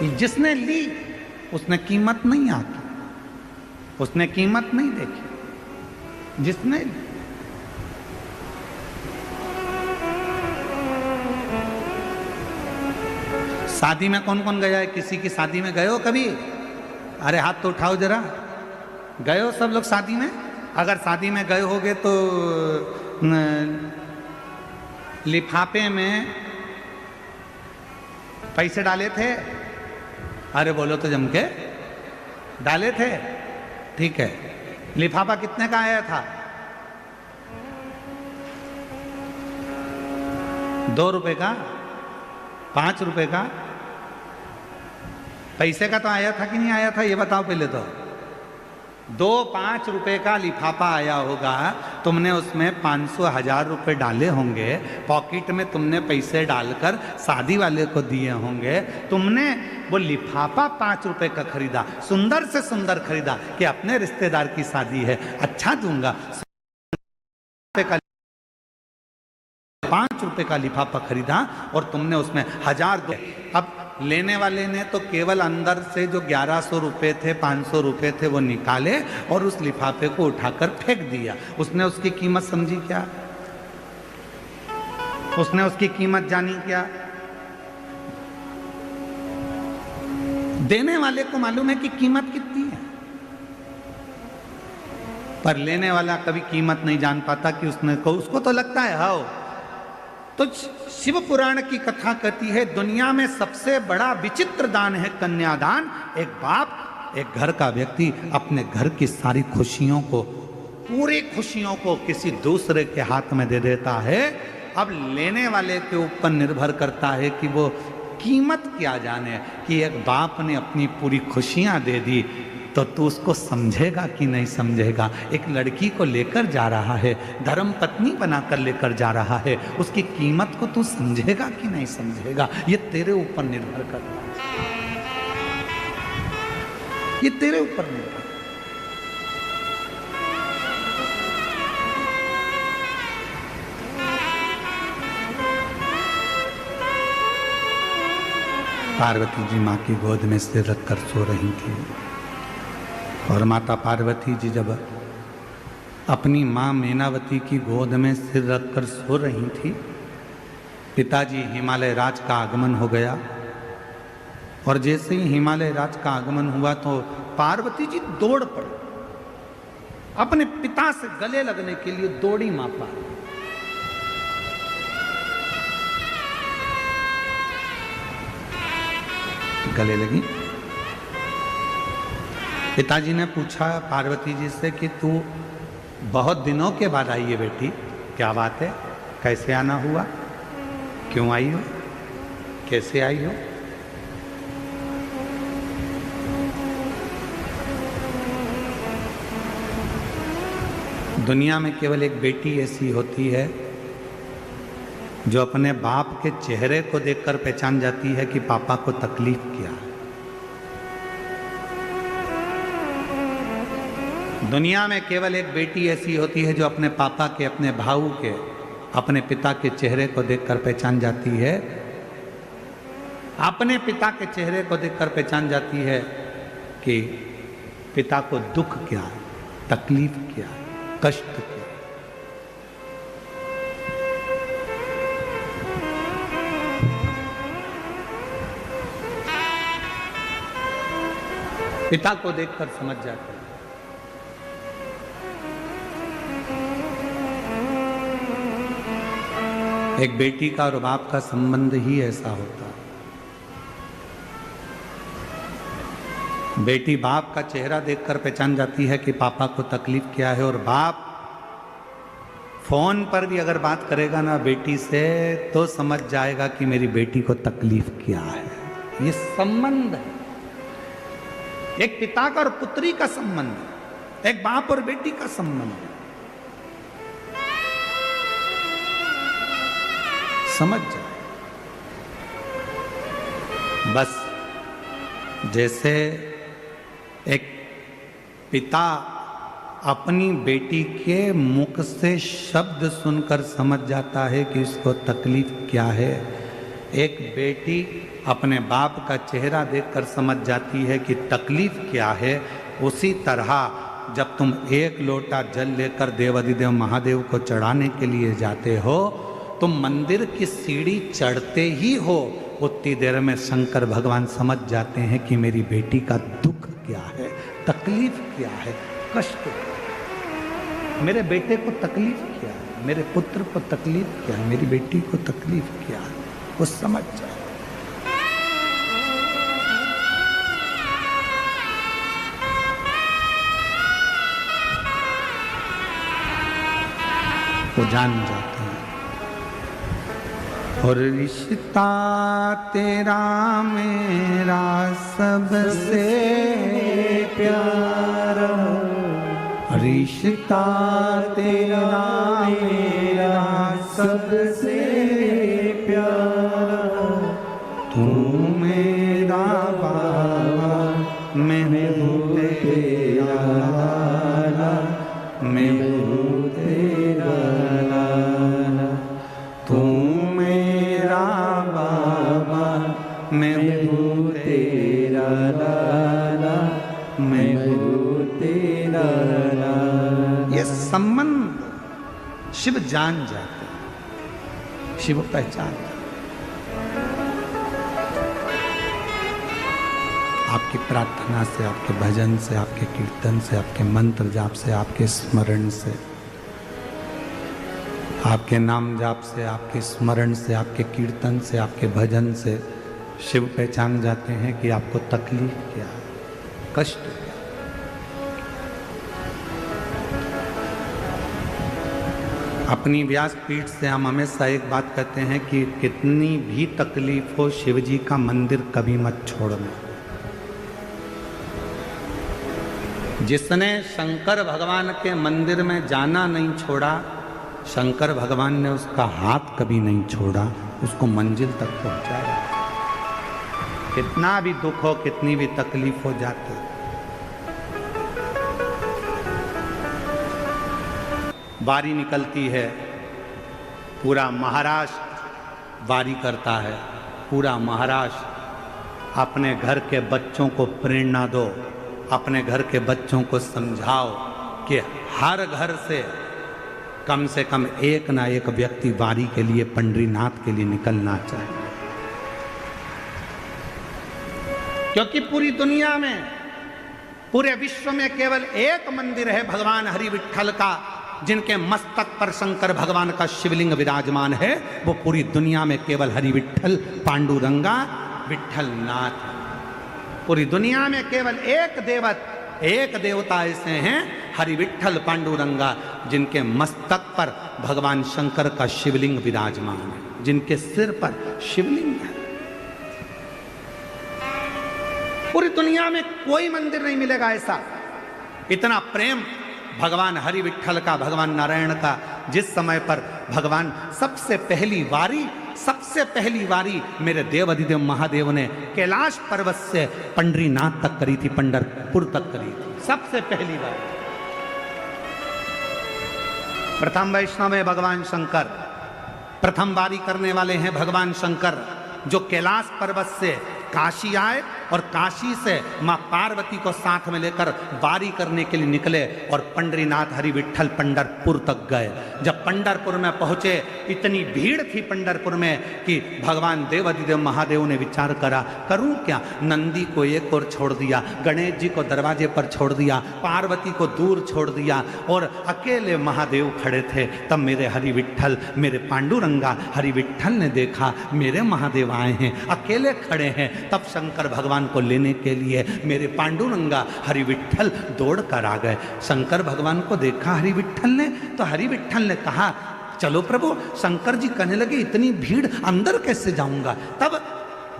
जिसने ली उसने कीमत नहीं आकी, उसने कीमत नहीं देखी। जिसने शादी में कौन कौन गया है? किसी की शादी में गए हो कभी? अरे हाथ तो उठाओ जरा। गए हो सब लोग शादी में? अगर शादी में गए होगे तो लिफाफे में पैसे डाले थे? अरे बोलो तो जम के डाले थे। ठीक है, लिफाफा कितने का आया था? 2 रुपए का, 5 रुपए का? पैसे का तो आया था कि नहीं आया था, ये बताओ पहले तो। 2-5 रुपए का लिफाफा आया होगा, तुमने उसमें 500-1000 रुपए डाले होंगे, पॉकेट में तुमने पैसे डालकर शादी वाले को दिए होंगे, तुमने वो लिफाफा 5 रुपए का खरीदा, सुंदर से सुंदर खरीदा कि अपने रिश्तेदार की शादी है, अच्छा दूंगा, 5 रुपए का लिफाफा खरीदा और तुमने उसमें 1000 दो। अब लेने वाले ने तो केवल अंदर से जो 1100 रुपए थे, 500 रुपए थे, वो निकाले और उस लिफाफे को उठाकर फेंक दिया। उसने उसकी कीमत समझी क्या? उसने उसकी कीमत जानी क्या? देने वाले को मालूम है कि कीमत कितनी है, पर लेने वाला कभी कीमत नहीं जान पाता कि उसको तो लगता है हाओ। तो शिव पुराण की कथा कहती है दुनिया में सबसे बड़ा विचित्र दान है कन्यादान। एक बाप, एक घर का व्यक्ति अपने घर की सारी खुशियों को, पूरी खुशियों को किसी दूसरे के हाथ में दे देता है। अब लेने वाले के ऊपर निर्भर करता है कि वो कीमत क्या जाने कि एक बाप ने अपनी पूरी खुशियां दे दी, तो तू उसको समझेगा कि नहीं समझेगा। एक लड़की को लेकर जा रहा है, धर्म पत्नी बनाकर लेकर जा रहा है, उसकी कीमत को तू समझेगा कि नहीं समझेगा, ये तेरे ऊपर निर्भर करता है, ये तेरे ऊपर निर्भर। पार्वती जी माँ की गोद में सिर रखकर सो रही थी और माता पार्वती जी जब अपनी माँ मैनावती की गोद में सिर रखकर सो रही थी, पिताजी हिमालय राज का आगमन हो गया। और जैसे ही हिमालय राज का आगमन हुआ तो पार्वती जी दौड़ पड़ी, अपने पिता से गले लगने के लिए दौड़ी माँ पार्वती। गले लगी। पिताजी ने पूछा पार्वती जी से कि तू बहुत दिनों के बाद आई है बेटी, क्या बात है, कैसे आना हुआ, क्यों आई हो, कैसे आई हो? दुनिया में केवल एक बेटी ऐसी होती है जो अपने बाप के चेहरे को देखकर पहचान जाती है कि पापा को तकलीफ क्या है। दुनिया में केवल एक बेटी ऐसी होती है जो अपने पापा के, अपने भाऊ के, अपने पिता के चेहरे को देखकर पहचान जाती है, अपने पिता के चेहरे को देखकर पहचान जाती है कि पिता को दुख क्या है, तकलीफ क्या है, कष्ट क्या है। पिता को देखकर समझ जाते हैं। एक बेटी का और बाप का संबंध ही ऐसा होता है। बेटी बाप का चेहरा देखकर पहचान जाती है कि पापा को तकलीफ क्या है, और बाप फोन पर भी अगर बात करेगा ना बेटी से तो समझ जाएगा कि मेरी बेटी को तकलीफ क्या है। ये संबंध है, एक पिता का और पुत्री का संबंध, एक बाप और बेटी का संबंध। समझ जाए। बस जैसे एक पिता अपनी बेटी के मुख से शब्द सुनकर समझ जाता है कि इसको तकलीफ क्या है, एक बेटी अपने बाप का चेहरा देखकर समझ जाती है कि तकलीफ क्या है, उसी तरह जब तुम एक लोटा जल लेकर देवाधिदेव महादेव को चढ़ाने के लिए जाते हो, तुम मंदिर की सीढ़ी चढ़ते ही हो, उतनी देर में शंकर भगवान समझ जाते हैं कि मेरी बेटी का दुख क्या है, तकलीफ क्या है, कष्ट क्या है, मेरे बेटे को तकलीफ क्या है, मेरे पुत्र को तकलीफ क्या है, मेरी बेटी को तकलीफ क्या है, वो समझ जाए, वो जान जाते हैं। और रिश्ता तेरा मेरा सबसे प्यारा, रिश्ता तेरा मेरा सबसे प्यारा, तू मेरा बाबा मैं हूँ तेरा लाला, मैं हूँ तेरा लाला, तू मेरा बाबा मैं हूँ तेरा लाला, मैं हूँ तेरा लाला। ये संबंध शिव जान जाते, शिव पहचान जाते। आपकी प्रार्थना से, आपके भजन से, आपके कीर्तन से, आपके मंत्र जाप से, आपके स्मरण से, आपके नाम जाप से, आपके स्मरण से, आपके कीर्तन से, आपके भजन से शिव पहचान जाते हैं कि आपको तकलीफ क्या है, कष्ट क्या है। अपनी व्यासपीठ से हम हमेशा एक बात कहते हैं कि कितनी भी तकलीफ हो, शिव जी का मंदिर कभी मत छोड़ना। जिसने शंकर भगवान के मंदिर में जाना नहीं छोड़ा, शंकर भगवान ने उसका हाथ कभी नहीं छोड़ा, उसको मंजिल तक पहुंचाया। कितना भी दुख हो, कितनी भी तकलीफ हो जाती, बारी निकलती है, पूरा महाराष्ट्र बारी करता है, पूरा महाराष्ट्र। अपने घर के बच्चों को प्रेरणा दो, अपने घर के बच्चों को समझाओ कि हर घर से कम एक ना एक व्यक्ति वारी के लिए, पंडरीनाथ के लिए निकलना चाहिए। क्योंकि पूरी दुनिया में, पूरे विश्व में केवल एक मंदिर है भगवान हरि विट्ठल का, जिनके मस्तक पर शंकर भगवान का शिवलिंग विराजमान है। वो पूरी दुनिया में केवल हरि विट्ठल पांडुरंगा विट्ठल नाथ है। पूरी दुनिया में केवल एक देवता ऐसे हैं, हरि विट्ठल पांडुरंगा, जिनके मस्तक पर भगवान शंकर का शिवलिंग विराजमान है, जिनके सिर पर शिवलिंग है। पूरी दुनिया में कोई मंदिर नहीं मिलेगा ऐसा, इतना प्रेम भगवान हरि विट्ठल का, भगवान नारायण का। जिस समय पर भगवान सबसे पहली वारी मेरे देव अधिदेव महादेव ने कैलाश पर्वत से पंडरीनाथ तक करी थी, पंढरपुर तक करी थी, सबसे पहली वारी। प्रथम वैष्णव है भगवान शंकर, प्रथम वारी करने वाले हैं भगवान शंकर, जो कैलाश पर्वत से काशी आए और काशी से मां पार्वती को साथ में लेकर वारी करने के लिए निकले और पंडरीनाथ हरि विट्ठल पंढरपुर तक गए। जब पंढरपुर में पहुंचे, इतनी भीड़ थी पंढरपुर में कि भगवान देवाधिदेव महादेव ने विचार करा, करूं क्या। नंदी को एक ओर छोड़ दिया, गणेश जी को दरवाजे पर छोड़ दिया, पार्वती को दूर छोड़ दिया और अकेले महादेव खड़े थे। तब मेरे हरि विट्ठल, मेरे पांडुरंगा हरि विट्ठल ने देखा मेरे महादेव आए हैं, अकेले खड़े हैं। तब शंकर भगवान को लेने के लिए मेरे पांडुरंगा हरि विट्ठल दौड़ कर आ गए। शंकर भगवान को देखा हरि विट्ठल ने, तो हरि विट्ठल ने कहा, चलो प्रभु। शंकर जी कहने लगे, इतनी भीड़ अंदर कैसे जाऊंगा। तब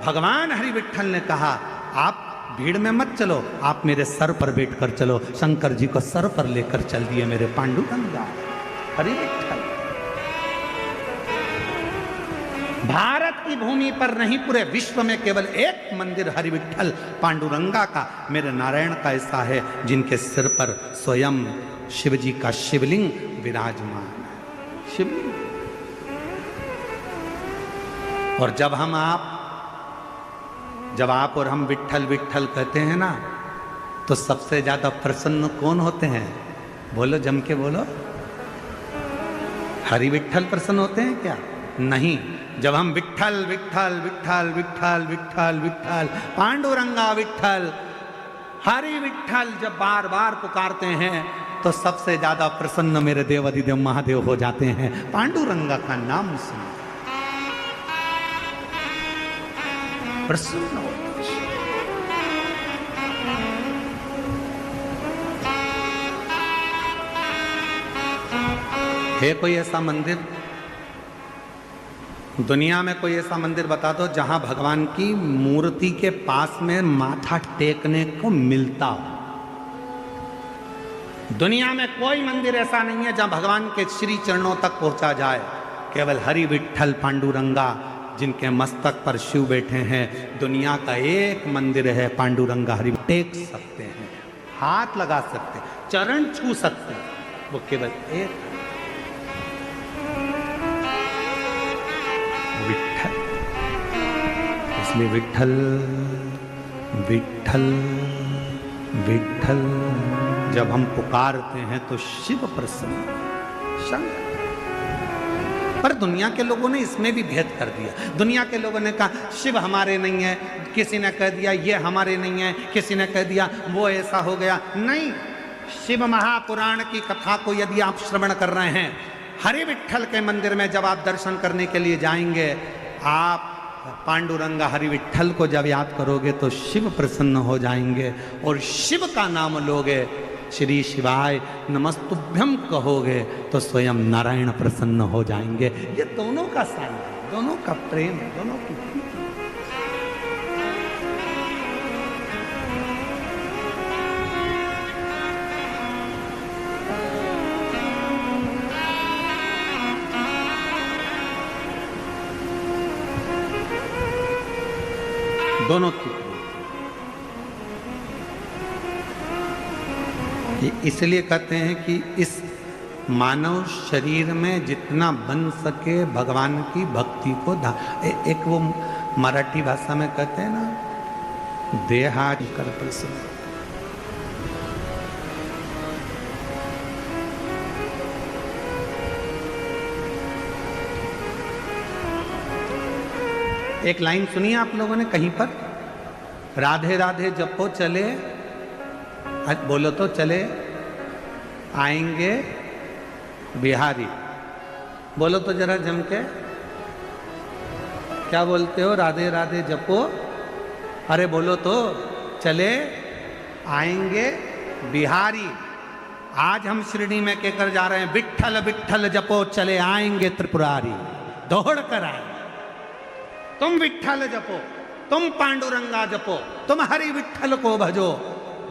भगवान हरि विट्ठल ने कहा, आप भीड़ में मत चलो, आप मेरे सर पर बैठकर चलो। शंकर जी को सर पर लेकर चल दिए मेरे पांडुरंगा हरि विट्ठल। भारत की भूमि पर नहीं, पूरे विश्व में केवल एक मंदिर हरि विट्ठल पांडुरंगा का, मेरे नारायण का ऐसा है, जिनके सिर पर स्वयं शिव जी का शिवलिंग विराजमान है। शिवलिंग और जब आप और हम विट्ठल विट्ठल कहते हैं ना, तो सबसे ज्यादा प्रसन्न कौन होते हैं? बोलो, जम के बोलो। हरि विट्ठल प्रसन्न होते हैं क्या? नहीं। जब हम विट्ठल विट्ठल विट्ठल विट्ठल विट्ठल विट्ठल पांडुरंगा विट्ठल हरि विट्ठल जब बार बार पुकारते हैं, तो सबसे ज्यादा प्रसन्न मेरे देवाधिदेव महादेव हो जाते हैं पांडुरंगा का नाम सुन प्रसन्न हो। है कोई ऐसा मंदिर, दुनिया में कोई ऐसा मंदिर बता दो जहां भगवान की मूर्ति के पास में माथा टेकने को मिलता हो? दुनिया में कोई मंदिर ऐसा नहीं है जहां भगवान के श्री चरणों तक पहुंचा जाए। केवल हरि विट्ठल पांडुरंगा जिनके मस्तक पर शिव बैठे हैं, दुनिया का एक मंदिर है पांडुरंगा हरि। टेक सकते हैं, हाथ लगा सकते हैं, चरण छू सकते हैं, वो केवल एक विट्ठल। इसलिए विट्ठल विट्ठल विट्ठल जब हम पुकारते हैं तो शिव प्रसन्न, शंकर। पर दुनिया के लोगों ने इसमें भी भेद कर दिया। दुनिया के लोगों ने कहा शिव हमारे नहीं है, किसी ने कह दिया ये हमारे नहीं है, किसी ने कह दिया वो ऐसा हो गया। नहीं, शिव महापुराण की कथा को यदि आप श्रवण कर रहे हैं, हरि विट्ठल के मंदिर में जब आप दर्शन करने के लिए जाएंगे, आप पांडुरंगा हरि विट्ठल को जब याद करोगे तो शिव प्रसन्न हो जाएंगे। और शिव का नाम लोगे, श्री शिवाय नमस्तुभ्यम कहोगे, तो स्वयं नारायण प्रसन्न हो जाएंगे। ये दोनों का साथ है, दोनों का प्रेम है, दोनों की प्रीति। दोनों की। इसलिए कहते हैं कि इस मानव शरीर में जितना बन सके भगवान की भक्ति को एक वो मराठी भाषा में कहते हैं ना, देहा कर प्रसन्न। एक लाइन सुनिए आप लोगों ने कहीं पर, राधे राधे जपो चले, बोलो तो चले आएंगे बिहारी। बोलो तो जरा जम के, क्या बोलते हो? राधे राधे जपो, अरे बोलो तो चले आएंगे बिहारी। आज हम शिरडी में कहकर जा रहे हैं, विट्ठल विट्ठल जपो चले आएंगे त्रिपुरारी। दौड़ कर आए, तुम विट्ठल जपो, तुम पांडुरंगा जपो, तुम हरि विट्ठल को भजो,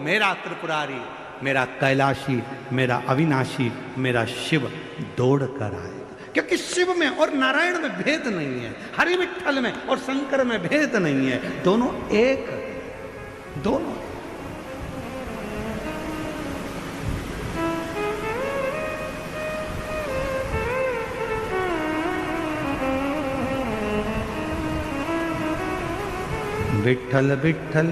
मेरा त्रिपुरारी, मेरा कैलाशी, मेरा अविनाशी, मेरा शिव दौड़ कर आएगा। क्योंकि शिव में और नारायण में भेद नहीं है, हरि विट्ठल में और शंकर में भेद नहीं है, दोनों एक, दोनों। विट्ठल विट्ठल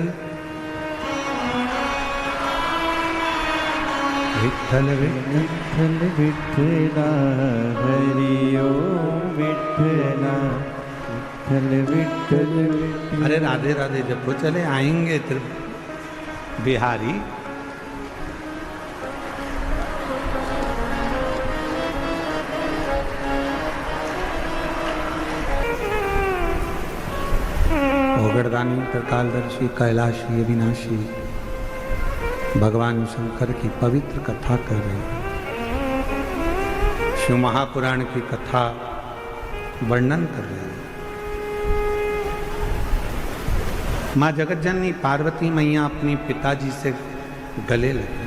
विट्ठल विट्ठल विट्ठला हरि ओम विट्ठला विट्ठल विट्ठल। अरे राधे राधे जपो चले आएंगे बिहारी। ओगरदानी त्रिकालदर्शी कैलाशी अविनाशी भगवान शंकर की पवित्र कथा कर रहे हैं, शिव महापुराण की कथा वर्णन कर रहे हैं। माँ जगतजननी पार्वती मैया अपनी पिताजी से गले लगी।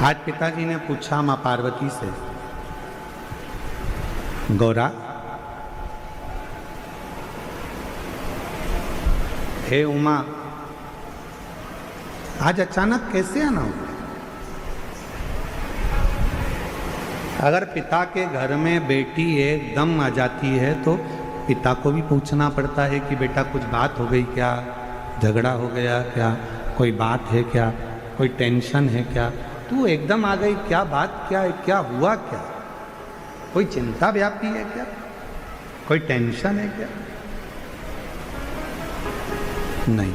आज पिताजी ने पूछा माँ पार्वती से, गौरा, हे उमा, आज अचानक कैसे आना हुआ? अगर पिता के घर में बेटी एकदम आ जाती है तो पिता को भी पूछना पड़ता है कि बेटा कुछ बात हो गई क्या, झगड़ा हो गया क्या, कोई बात है क्या, कोई टेंशन है क्या, तू एकदम आ गई, क्या बात क्या है, क्या हुआ क्या, कोई चिंता व्यापी है क्या, कोई टेंशन है क्या? नहीं,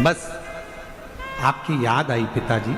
बस आपकी याद आई पिताजी,